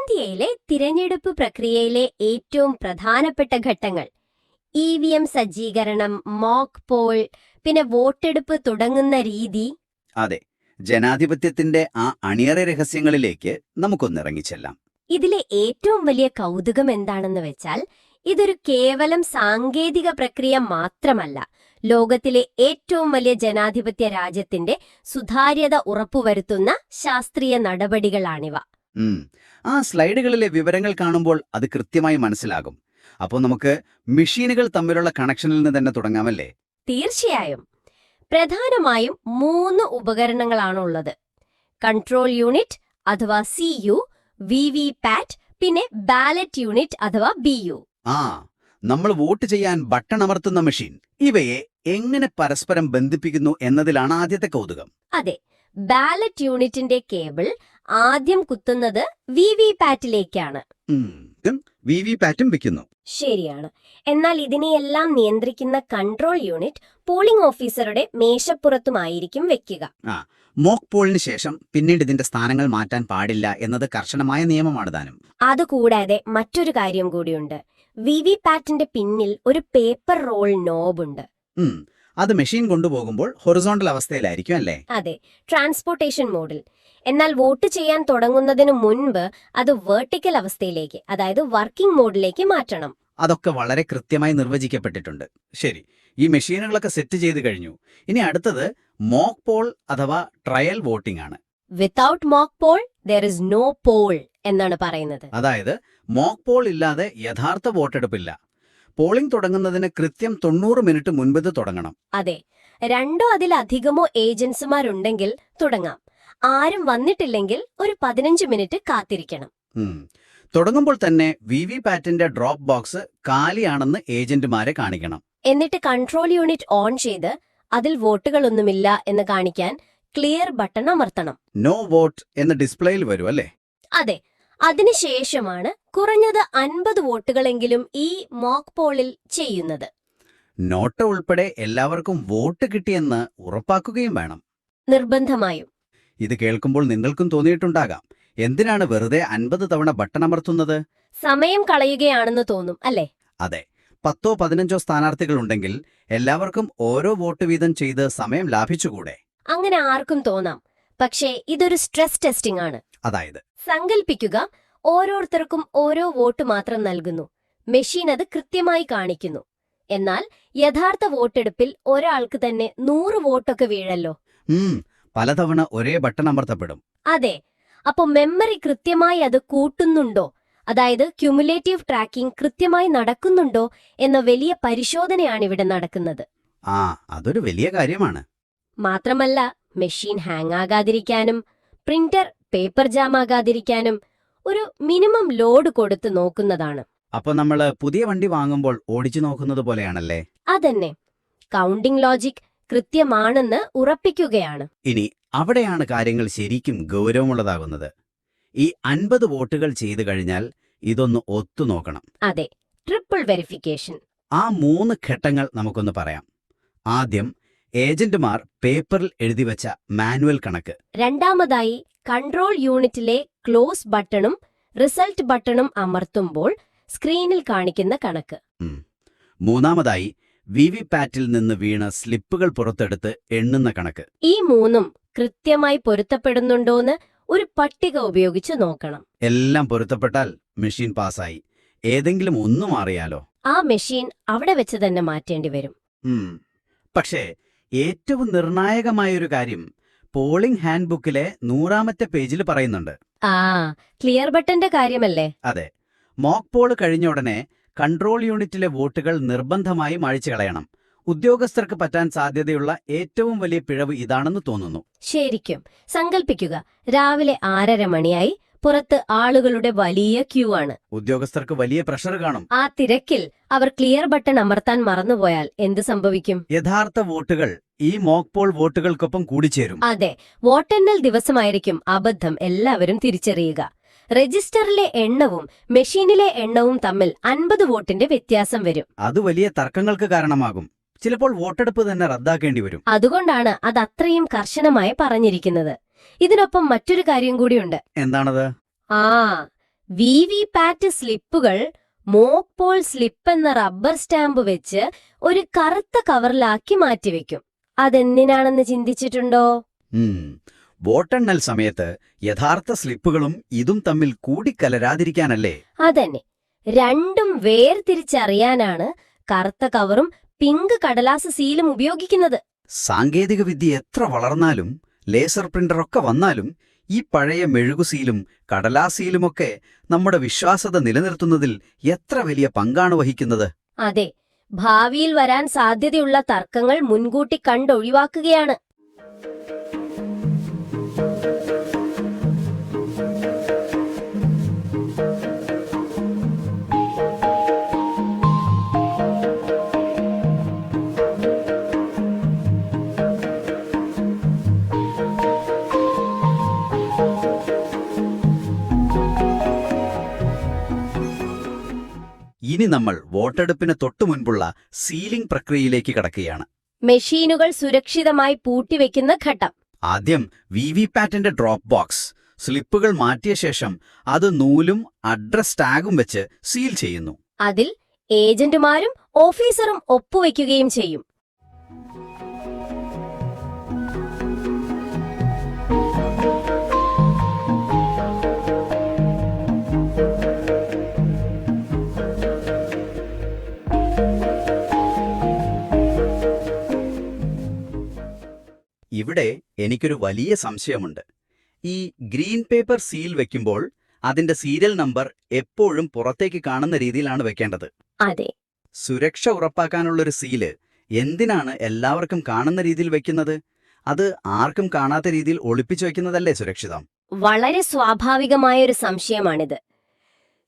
ഇന്ത്യയിലെ തിരഞ്ഞെടുപ്പ് പ്രക്രിയയിലെ ഏറ്റവും പ്രധാനപ്പെട്ട ഘട്ടങ്ങൾ ഇവിഎം സജ്ജീകരണം, മോക്ക് പോൾ, പിന്നെ വോട്ടെടുപ്പ് തുടങ്ങുന്ന രീതി. അതെ, ജനാധിപത്യത്തിന്റെ ആ അണിയറ രഹസ്യങ്ങളിലേക്ക് നമുക്കൊന്നിറങ്ങിച്ചെല്ലാം. ഇതിലെ ഏറ്റവും വലിയ കൗതുകം എന്താണെന്ന് വെച്ചാൽ, ഇതൊരു കേവലം സാങ്കേതിക പ്രക്രിയ മാത്രമല്ല, ലോകത്തിലെ ഏറ്റവും വലിയ ജനാധിപത്യ രാജ്യത്തിന്റെ സുതാര്യത ഉറപ്പുവരുത്തുന്ന ശാസ്ത്രീയ നടപടികളാണിവ. ആ സ്ലൈഡുകളിലെ വിവരങ്ങൾ കാണുമ്പോൾ അത് കൃത്യമായി മനസ്സിലാകും. അപ്പോൾ നമുക്ക് മെഷീനുകൾ തമ്മിലുള്ള കണക്ഷനിൽ നിന്ന് തന്നെ തുടങ്ങാമല്ലേ? തീർച്ചയായും. പ്രധാനമായും 3 ഉപകരണങ്ങളാണുള്ളത്: കൺട്രോൾ യൂണിറ്റ് അഥവാ CU, VVPAT, പിന്നെ ബാലറ്റ് യൂണിറ്റ് അഥവാ BU. നമ്മൾ വോട്ട് ചെയ്യാൻ ബട്ടൺ അമർത്തുന്ന മെഷീൻ. ഇവയെ എങ്ങനെ പരസ്പരം ബന്ധിപ്പിക്കുന്നു എന്നതിലാണ് ആദ്യത്തെ കൗതുകം. അതെ, ബാലറ്റ് യൂണിറ്റിന്റെ കേബിൾ ആദ്യം കുത്തുന്നത് VVPATലേക്കാണ്. VVPATും വെക്കുന്നു. ശരിയാണ്. എന്നാൽ ഇതിനെയെല്ലാം നിയന്ത്രിക്കുന്ന കൺട്രോൾ യൂണിറ്റ് പോളിംഗ് ഓഫീസറുടെ മേശപ്പുറത്തുമായിരിക്കും വെക്കുക. മോക്ക് പോളിന് ശേഷം പിന്നീട് ഇതിന്റെ സ്ഥാനങ്ങൾ മാറ്റാൻ പാടില്ല എന്നത് കർശനമായ നിയമമാണ് താനും. അതുകൂടാതെ മറ്റൊരു കാര്യം കൂടിയുണ്ട്. VVPATന്റെ പിന്നിൽ ഒരു പേപ്പർ റോൾ നോബുണ്ട്. അത് മെഷീൻ കൊണ്ടുപോകുമ്പോൾ ഹൊറിസോണ്ടൽ അവസ്ഥയിലായിരിക്കും അല്ലേ? അതെ, ട്രാൻസ്പോർട്ടേഷൻ മോഡിൽ. എന്നാൽ വോട്ട് ചെയ്യാൻ തുടങ്ങുന്നതിന് മുൻപ് അത് വെർട്ടിക്കൽ അവസ്ഥയിലേക്ക്, അതായത് വർക്കിംഗ് മോഡിലേക്ക് മാറ്റണം. അതൊക്കെ വളരെ കൃത്യമായി നിർവചിക്കപ്പെട്ടിട്ടുണ്ട്. ശരി, ഈ മെഷീനുകളൊക്കെ സെറ്റ് ചെയ്ത് കഴിഞ്ഞു. ഇനി അടുത്തത് മോക്ക് പോൾ അഥവാ ട്രയൽ വോട്ടിംഗ് ആണ്. Without mock Paul there is no poll എന്നാണ് പറയുന്നത്. അതായത് മോക്ക് പോൾ ഇല്ലാതെ യഥാർത്ഥ വോട്ടെടുപ്പില്ല. പോളിംഗ് തുടങ്ങുന്നതിന് കൃത്യം 90 മിനിറ്റ് മുൻപ് തുടങ്ങണം. അതെ, 2 അതിലധികമോ ഏജൻസുമാരുണ്ടെങ്കിൽ തുടങ്ങാം. ആരും വന്നിട്ടില്ലെങ്കിൽ ഒരു 15 മിനിറ്റ് കാത്തിരിക്കണം. തുടങ്ങുമ്പോൾ തന്നെ VVPATന്റെ ഡ്രോപ്പ് ബോക്സ് കാലിയാണെന്ന് ഏജന്റുമാരെ കാണിക്കണം. എന്നിട്ട് കൺട്രോൾ യൂണിറ്റ് ഓൺ ചെയ്ത് അതിൽ വോട്ടുകളൊന്നുമില്ല എന്ന് കാണിക്കാൻ ക്ലിയർ ബട്ടൺ അമർത്തണം. നോ വോട്ട് എന്ന ഡിസ്പ്ലേയിൽ വരും അല്ലേ? അതെ, അതിനുശേഷമാണ് കുറഞ്ഞത് 50 വോട്ടുകളെങ്കിലും ഈ മോക്ക് പോളിൽ ചെയ്യുന്നത്. നോട്ട് ഉൾപ്പെടെ എല്ലാവർക്കും വോട്ട് കിട്ടിയെന്ന് ഉറപ്പാക്കുകയും വേണം. നിർബന്ധമായും. ഇത് കേൾക്കുമ്പോൾ നിങ്ങൾക്കും തോന്നിയിട്ടുണ്ടാകാം, എന്തിനാണ് വെറുതെ 50 തവണ ബട്ടൺ അമർത്തുന്നത്? സമയം കളയുകയാണെന്ന് തോന്നും അല്ലേ? അതെ, 10ഓ 15ഓ സ്ഥാനാർത്ഥികളുണ്ടെങ്കിൽ എല്ലാവർക്കും ഓരോ വോട്ട് വീതം ചെയ്ത് സമയം ലാഭിച്ചുകൂടെ? അങ്ങനെ ആർക്കും തോന്നാം. പക്ഷേ ഇതൊരു സ്ട്രെസ് ടെസ്റ്റിംഗ് ആണ്. അതായത് സങ്കൽപ്പിക്കുക, ഓരോരുത്തർക്കും ഓരോ വോട്ട് മാത്രം നൽകുന്നു. മെഷീൻ അത് കൃത്യമായി കാണിക്കുന്നു. എന്നാൽ യഥാർത്ഥ വോട്ടെടുപ്പിൽ ഒരാൾക്ക് തന്നെ 100 വോട്ടൊക്കെ വീഴല്ലോ. പലതവണ ഒരേ ബട്ടൺ അമർത്തപ്പെടും. അതെ, അപ്പൊ മെമ്മറി കൃത്യമായി അത് കൂട്ടുന്നുണ്ടോ, അതായത് ക്യുമുലേറ്റീവ് ട്രാക്കിംഗ് കൃത്യമായി നടക്കുന്നുണ്ടോ എന്ന വലിയ പരിശോധനയാണ് ഇവിടെ നടക്കുന്നത്. അതൊരു വലിയ കാര്യമാണ്. മാത്രമല്ല, മെഷീൻ ഹാങ് ആകാതിരിക്കാനും പ്രിന്റർ പേപ്പർ ജാം ആകാതിരിക്കാനും ഒരു മിനിമം ലോഡ് കൊടുത്ത് നോക്കുന്നതാണ്. അപ്പൊ നമ്മള് പുതിയ വണ്ടി വാങ്ങുമ്പോൾ ഓടിച്ചു നോക്കുന്നത് പോലെയാണല്ലേ? അതന്നെ, കൗണ്ടിംഗ് ലോജിക് കൃത്യമാണെന്ന് ഉറപ്പിക്കുകയാണ്. ഇനി അവിടെയാണ് കാര്യങ്ങൾ ശരിക്കും ഗൗരവമുള്ളതാകുന്നത്. ഈ 50 വോട്ടുകൾ ചെയ്തു കഴിഞ്ഞാൽ ഇതൊന്ന് ഒത്തുനോക്കണം. അതെ, ട്രിപ്പിൾ വെരിഫിക്കേഷൻ. ആ 3 ഘട്ടങ്ങൾ നമുക്കൊന്ന് പറയാം. ആദ്യം ഏജന്റുമാർ പേപ്പറിൽ എഴുതിവെച്ച മാനുവൽ കണക്ക്. രണ്ടാമതായി കൺട്രോൾ യൂണിറ്റിലെ ക്ലോസ് ബട്ടണും റിസൾട്ട് ബട്ടണും അമർത്തുമ്പോൾ സ്ക്രീനിൽ കാണിക്കുന്ന കണക്ക്. മൂന്നാമതായി VVPATൽ നിന്ന് വീണ സ്ലിപ്പുകൾ പുറത്തെടുത്ത് എണ്ണുന്ന കണക്ക്. ഈ 3ഉം കൃത്യമായി പൊരുത്തപ്പെടുന്നുണ്ടോന്ന് ഒരു പട്ടിക ഉപയോഗിച്ച് നോക്കണം. എല്ലാം പൊരുത്തപ്പെട്ടാൽ മെഷീൻ പാസ്സായി. ഏതെങ്കിലും ഒന്നും മാറിയാലോ? ആ മെഷീൻ അവിടെ വെച്ച് തന്നെ മാറ്റേണ്ടി വരും. പക്ഷേ ഏറ്റവും നിർണായകമായൊരു കാര്യം പോളിംഗ് ഹാൻഡ്ബുക്കിലെ 100ാമത്തെ പേജിൽ പറയുന്നുണ്ട്. ക്ലിയർ ബട്ടന്റെ കാര്യമല്ലേ? അതെ, മോക്ക് പോൾ കഴിഞ്ഞ ഉടനെ കൺട്രോൾ യൂണിറ്റിലെ വോട്ടുകൾ നിർബന്ധമായും അഴിച്ചു കളയണം. ഉദ്യോഗസ്ഥർക്ക് പറ്റാൻ സാധ്യതയുള്ള ഏറ്റവും വലിയ പിഴവ് ഇതാണെന്ന് തോന്നുന്നു. ശരിക്കും സങ്കൽപ്പിക്കുക, രാവിലെ 6:30 മണിയായി, പുറത്ത് ആളുകളുടെ വലിയ ക്യൂ ആണ്. ഉദ്യോഗസ്ഥർക്ക് വലിയ പ്രഷർ കാണും. ആ തിരക്കിൽ അവർ ക്ലിയർ ബട്ടൺ അമർത്താൻ മറന്നുപോയാൽ എന്ത് സംഭവിക്കും? യഥാർത്ഥ വോട്ടുകൾ ഈ മോക്ക് പോൾ വോട്ടുകൾക്കൊപ്പം കൂടിച്ചേരും. അതെ, വോട്ടെണ്ണൽ ദിവസമായിരിക്കും അബദ്ധം എല്ലാവരും തിരിച്ചറിയുക. രജിസ്റ്ററിലെ എണ്ണവും മെഷീനിലെ എണ്ണവും തമ്മിൽ 50 വോട്ടിന്റെ വ്യത്യാസം വരും. അത് വലിയ തർക്കങ്ങൾക്ക് കാരണമാകും. ചിലപ്പോൾ വോട്ടെടുപ്പ് തന്നെ റദ്ദാക്കേണ്ടി വരും. അതുകൊണ്ടാണ് അത് അത്രയും കർശനമായി പറഞ്ഞിരിക്കുന്നത്. ഇതിനൊപ്പം മറ്റൊരു കാര്യം കൂടിയുണ്ട്. എന്താണത്? വി വി പാറ്റ് സ്ലിപ്പുകൾ മോക്ക് പോൾ സ്ലിപ്പ് എന്ന റബ്ബർ സ്റ്റാമ്പ് വെച്ച് ഒരു കറുത്ത കവറിലാക്കി മാറ്റിവെക്കും. അതെന്തിനാണെന്ന് ചിന്തിച്ചിട്ടുണ്ടോ? വോട്ടെണ്ണൽ സമയത്ത് യഥാർത്ഥ സ്ലിപ്പുകളും ഇതും തമ്മിൽ കൂടിക്കലരാതിരിക്കാനല്ലേ? അതന്നെ, രണ്ടും വേർതിരിച്ചറിയാനാണ് കറുത്ത കവറും പിങ്ക് കടലാസ് സീലും ഉപയോഗിക്കുന്നത്. സാങ്കേതികവിദ്യ എത്ര വളർന്നാലും ലേസർ പ്രിന്ററൊക്കെ വന്നാലും ഈ പഴയ മെഴുകുസീലും കടലാസീലുമൊക്കെ നമ്മുടെ വിശ്വാസ്യത നിലനിർത്തുന്നതിൽ എത്ര വലിയ പങ്കാണ് വഹിക്കുന്നത്. അതെ, ഭാവിയിൽ വരാൻ സാധ്യതയുള്ള തർക്കങ്ങൾ മുൻകൂട്ടി കണ്ടൊഴിവാക്കുകയാണ്. ഇനി നമ്മൾ വോട്ടെടുപ്പിന് തൊട്ടുമുൻപുള്ള സീലിംഗ് പ്രക്രിയയിലേക്ക് കടക്കുകയാണ്. മെഷീനുകൾ സുരക്ഷിതമായി പൂട്ടിവെക്കുന്ന ഘട്ടം. ആദ്യം വി വി പാറ്റിന്റെ ഡ്രോപ്പ് ബോക്സ് സ്ലിപ്പുകൾ മാറ്റിയ ശേഷം അത് നൂലും അഡ്രസ് ടാഗും വെച്ച് സീൽ ചെയ്യുന്നു. അതിൽ ഏജന്റുമാരും ഓഫീസറും ഒപ്പുവെക്കുകയും ചെയ്യും. ഇവിടെ എനിക്കൊരു വലിയ സംശയമുണ്ട്. ഈ ഗ്രീൻ പേപ്പർ സീൽ വെക്കുമ്പോൾ അതിന്റെ സീരിയൽ നമ്പർ എപ്പോഴും പുറത്തേക്ക് കാണുന്ന രീതിയിലാണ് വെക്കേണ്ടത്. അതെ, സുരക്ഷ ഉറപ്പാക്കാനുള്ളൊരു സീല് എന്തിനാണ് എല്ലാവർക്കും കാണുന്ന രീതിയിൽ വെക്കുന്നത്? അത് ആർക്കും കാണാത്ത രീതിയിൽ ഒളിപ്പിച്ചു വെക്കുന്നതല്ലേ സുരക്ഷിതം? വളരെ സ്വാഭാവികമായൊരു സംശയമാണിത്.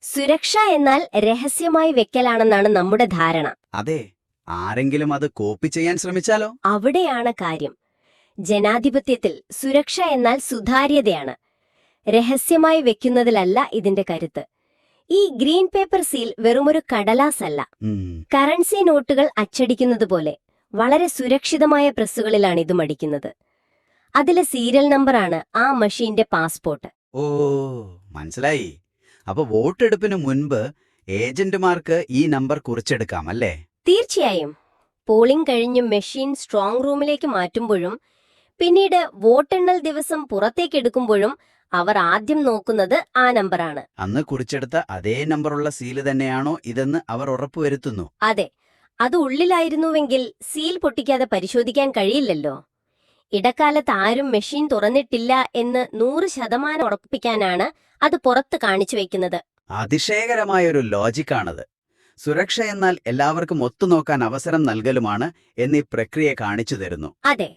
സുരക്ഷ എന്നാൽ രഹസ്യമായി വെക്കലാണെന്നാണ് നമ്മുടെ ധാരണ. അതെ, ആരെങ്കിലും അത് കോപ്പി ചെയ്യാൻ ശ്രമിച്ചാലോ? അവിടെയാണ് കാര്യം. ജനാധിപത്യത്തിൽ സുരക്ഷ എന്നാൽ സുതാര്യതയാണ്. രഹസ്യമായി വെക്കുന്നതിലല്ല ഇതിന്റെ കരുത്ത്. ഈ ഗ്രീൻ പേപ്പർ സീൽ വെറുമൊരു കടലാസല്ല. കറൻസി നോട്ടുകൾ അച്ചടിക്കുന്നത് പോലെ വളരെ സുരക്ഷിതമായ പ്രസ്സുകളിലാണ് ഇതും അടിക്കുന്നത്. അതിലെ സീരിയൽ നമ്പറാണ് ആ മെഷീന്റെ പാസ്പോർട്ട്. ഓ, മനസ്സിലായി. അപ്പൊ വോട്ടെടുപ്പിന് മുൻപ് ഏജന്റുമാർക്ക് ഈ നമ്പർ കുറിച്ചെടുക്കാം അല്ലേ? തീർച്ചയായും. പോളിംഗ് കഴിഞ്ഞ് മെഷീൻ സ്ട്രോങ് റൂമിലേക്ക് മാറ്റുമ്പോഴും പിന്നീട് വോട്ടെണ്ണൽ ദിവസം പുറത്തേക്കെടുക്കുമ്പോഴും അവർ ആദ്യം നോക്കുന്നത് ആ നമ്പറാണ്. അന്ന് കുറിച്ചെടുത്ത അതേ നമ്പറുള്ള സീല് തന്നെയാണോ ഇതെന്ന് അവർ ഉറപ്പുവരുത്തുന്നു. അതെ, അത് ഉള്ളിലായിരുന്നുവെങ്കിൽ സീൽ പൊട്ടിക്കാതെ പരിശോധിക്കാൻ കഴിയില്ലല്ലോ. ഇടക്കാലത്ത് ആരും മെഷീൻ തുറന്നിട്ടില്ല എന്ന് 100% ഉറപ്പിക്കാനാണ് അത് പുറത്ത് കാണിച്ചു വയ്ക്കുന്നത്. അതിശയകരമായൊരു ലോജിക്കാണത്. സുരക്ഷ എന്നാൽ എല്ലാവർക്കും ഒത്തുനോക്കാൻ അവസരം നൽകലുമാണ് എന്നീ പ്രക്രിയ കാണിച്ചു തരുന്നു. അതെ,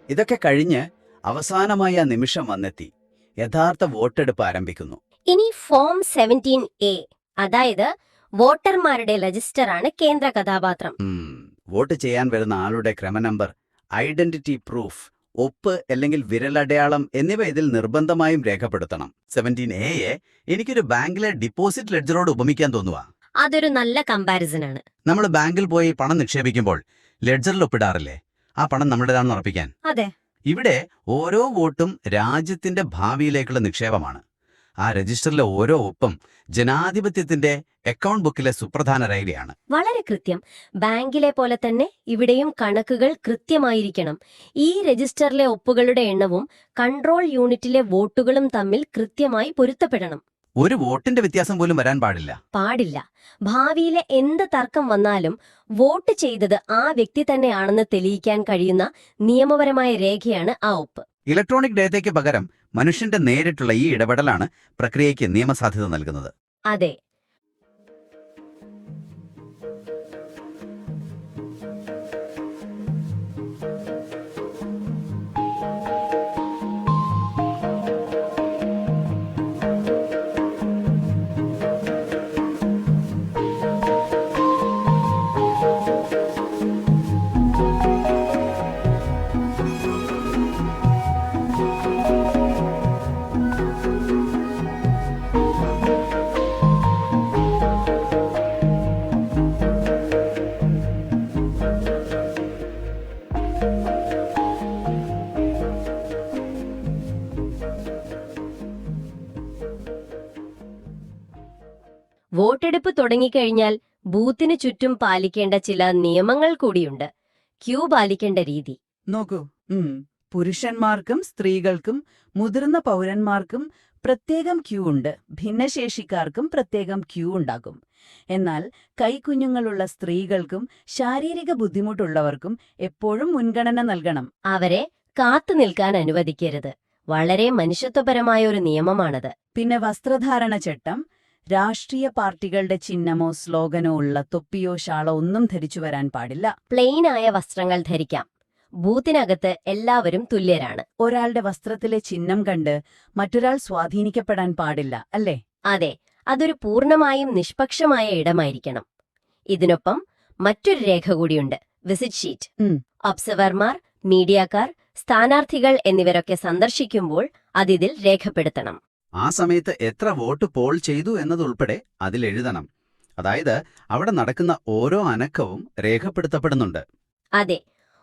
ഇതൊക്കെ കഴിഞ്ഞ് അവസാനമായ ആ നിമിഷം വന്നെത്തി. യഥാർത്ഥ വോട്ടെടുപ്പ് ആരംഭിക്കുന്നു. ഇനി ഫോം 17A, അതായത് വോട്ടർമാരുടെ രജിസ്റ്ററാണ് കേന്ദ്ര കഥാപാത്രം. വോട്ട് ചെയ്യാൻ വരുന്ന ആളുടെ ക്രമനമ്പർ, ഐഡന്റിറ്റി പ്രൂഫ്, ഒപ്പ് അല്ലെങ്കിൽ വിരലടയാളം എന്നിവ ഇതിൽ നിർബന്ധമായും രേഖപ്പെടുത്തണം. 17A എനിക്കൊരു ബാങ്കിലെ ഡിപ്പോസിറ്റ് ലെഡ്ജറോട് ഉപമിക്കാൻ തോന്നുക. അതൊരു നല്ല കമ്പാരിസൺ ആണ്. നമ്മൾ ബാങ്കിൽ പോയി പണം നിക്ഷേപിക്കുമ്പോൾ ലെഡ്ജറിൽ ഒപ്പിടാറില്ലേ, ആ പണം നമ്മുടേതാണെന്ന് ഉറപ്പിക്കാൻ? അതെ, ഇവിടെ ഓരോ വോട്ടും രാജ്യത്തിന്റെ ഭാവിയിലേക്കുള്ള നിക്ഷേപമാണ്. ആ രജിസ്റ്ററിലെ ഓരോ ഒപ്പും ജനാധിപത്യത്തിന്റെ അക്കൗണ്ട് ബുക്കിലെ സുപ്രധാന രേഖയാണ്. വളരെ കൃത്യം. ബാങ്കിലെ പോലെ തന്നെ ഇവിടെയും കണക്കുകൾ കൃത്യമായിരിക്കണം. ഈ രജിസ്റ്ററിലെ ഒപ്പുകളുടെ എണ്ണവും കൺട്രോൾ യൂണിറ്റിലെ വോട്ടുകളും തമ്മിൽ കൃത്യമായി പൊരുത്തപ്പെടണം. ഒരു വോട്ടിന്റെ വ്യത്യാസം പോലും വരാൻ പാടില്ല. പാടില്ല. ഭാവിയിലെ എന്ത് തർക്കം വന്നാലും വോട്ട് ചെയ്തത് ആ വ്യക്തി തന്നെയാണെന്ന് തെളിയിക്കാൻ കഴിയുന്ന നിയമപരമായ രേഖയാണ് ആ ഒപ്പ്. ഇലക്ട്രോണിക് ഡേറ്റയ്ക്ക് പകരം മനുഷ്യന്റെ നേരിട്ടുള്ള ഈ ഇടപെടലാണ് പ്രക്രിയയ്ക്ക് നിയമസാധ്യത നൽകുന്നത്. അതെ. വോട്ടെടുപ്പ് തുടങ്ങിക്കഴിഞ്ഞാൽ ബൂത്തിന് ചുറ്റും പാലിക്കേണ്ട ചില നിയമങ്ങൾ കൂടിയുണ്ട്. ക്യൂ പാലിക്കേണ്ട രീതി നോക്കൂ, പുരുഷന്മാർക്കും സ്ത്രീകൾക്കും മുതിർന്ന പൗരന്മാർക്കും പ്രത്യേകം ക്യൂ ഉണ്ട്. ഭിന്നശേഷിക്കാർക്കും പ്രത്യേകം ക്യൂ ഉണ്ടാകും. എന്നാൽ കൈക്കുഞ്ഞുങ്ങളുള്ള സ്ത്രീകൾക്കും ശാരീരിക ബുദ്ധിമുട്ടുള്ളവർക്കും എപ്പോഴും മുൻഗണന നൽകണം. അവരെ കാത്തു നിൽക്കാൻ അനുവദിക്കരുത്. വളരെ മനുഷ്യത്വപരമായ ഒരു നിയമമാണത്. പിന്നെ വസ്ത്രധാരണ ചട്ടം. രാഷ്ട്രീയ പാർട്ടികളുടെ ചിഹ്നമോ സ്ലോഗനോ ഉള്ള തൊപ്പിയോ ഷാളോ ഒന്നും ധരിച്ചു വരാൻ പാടില്ല. പ്ലെയിനായ വസ്ത്രങ്ങൾ ധരിക്കാം. ബൂത്തിനകത്ത് എല്ലാവരും തുല്യരാണ്. ഒരാളുടെ വസ്ത്രത്തിലെ ചിഹ്നം കണ്ട് മറ്റൊരാൾ സ്വാധീനിക്കപ്പെടാൻ പാടില്ല, അല്ലേ? അതെ, അതൊരു പൂർണ്ണമായും നിഷ്പക്ഷമായ ഇടമായിരിക്കണം. ഇതിനൊപ്പം മറ്റൊരു രേഖ കൂടിയുണ്ട്, വിസിറ്റ് ഷീറ്റ്. ഒബ്സർവർമാർ, മീഡിയക്കാർ, സ്ഥാനാർത്ഥികൾ എന്നിവരൊക്കെ സന്ദർശിക്കുമ്പോൾ അതിൽ രേഖപ്പെടുത്തണം. ആ സമയത്ത് എത്ര വോട്ട് പോൾ ചെയ്തു എന്നതുൾപ്പെടെ അതിലെഴുതണം. അതായത് അവിടെ നടക്കുന്ന ഓരോ അനക്കവും രേഖപ്പെടുത്തപ്പെടുന്നുണ്ട്. അതെ,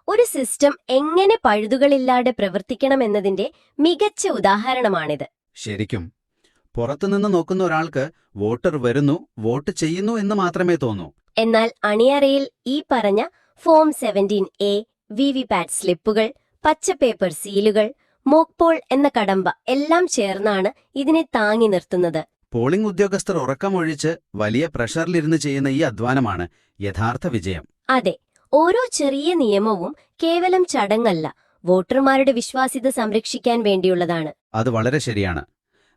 ഒരു സിസ്റ്റം എങ്ങനെ പഴുതുകളില്ലാതെ പ്രവർത്തിക്കണമെന്നതിന്റെ മികച്ച ഉദാഹരണമാണിത്. ശരിക്കും പുറത്തുനിന്ന് നോക്കുന്ന ഒരാൾക്ക് വോട്ടർ വരുന്നു, വോട്ട് ചെയ്യുന്നു എന്ന് മാത്രമേ തോന്നൂ. എന്നാൽ അണിയറയിൽ ഈ പറഞ്ഞ ഫോം 17A, വിവിപാറ്റ് സ്ലിപ്പുകൾ, പച്ച പേപ്പർ സീലുകൾ, മോക്പോൾ എന്ന കടമ്പ എല്ലാം ചേർന്നാണ് ഇതിനെ താങ്ങി നിർത്തുന്നത്. പോളിംഗ് ഉദ്യോഗസ്ഥർ ഉറക്കമൊഴിച്ച് വലിയ പ്രഷറിലിരുന്ന് ചെയ്യുന്ന ഈ അധ്വാനമാണ് യഥാർത്ഥ വിജയം. അതെ, ഓരോ ചെറിയ നിയമവും കേവലം ചടങ്ങല്ല, വോട്ടർമാരുടെ വിശ്വാസ്യത സംരക്ഷിക്കാൻ വേണ്ടിയുള്ളതാണ്. അത് വളരെ ശരിയാണ്.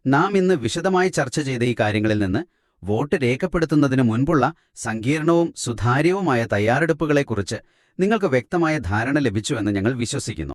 നാം ഇന്ന് വിശദമായി ചർച്ച ചെയ്ത ഈ കാര്യങ്ങളിൽ നിന്ന് വോട്ട് രേഖപ്പെടുത്തുന്നതിന് മുൻപുള്ള സങ്കീർണവും സുതാര്യവുമായ തയ്യാറെടുപ്പുകളെക്കുറിച്ച് നിങ്ങൾക്ക് വ്യക്തമായ ധാരണ ലഭിച്ചുവെന്ന് ഞങ്ങൾ വിശ്വസിക്കുന്നു.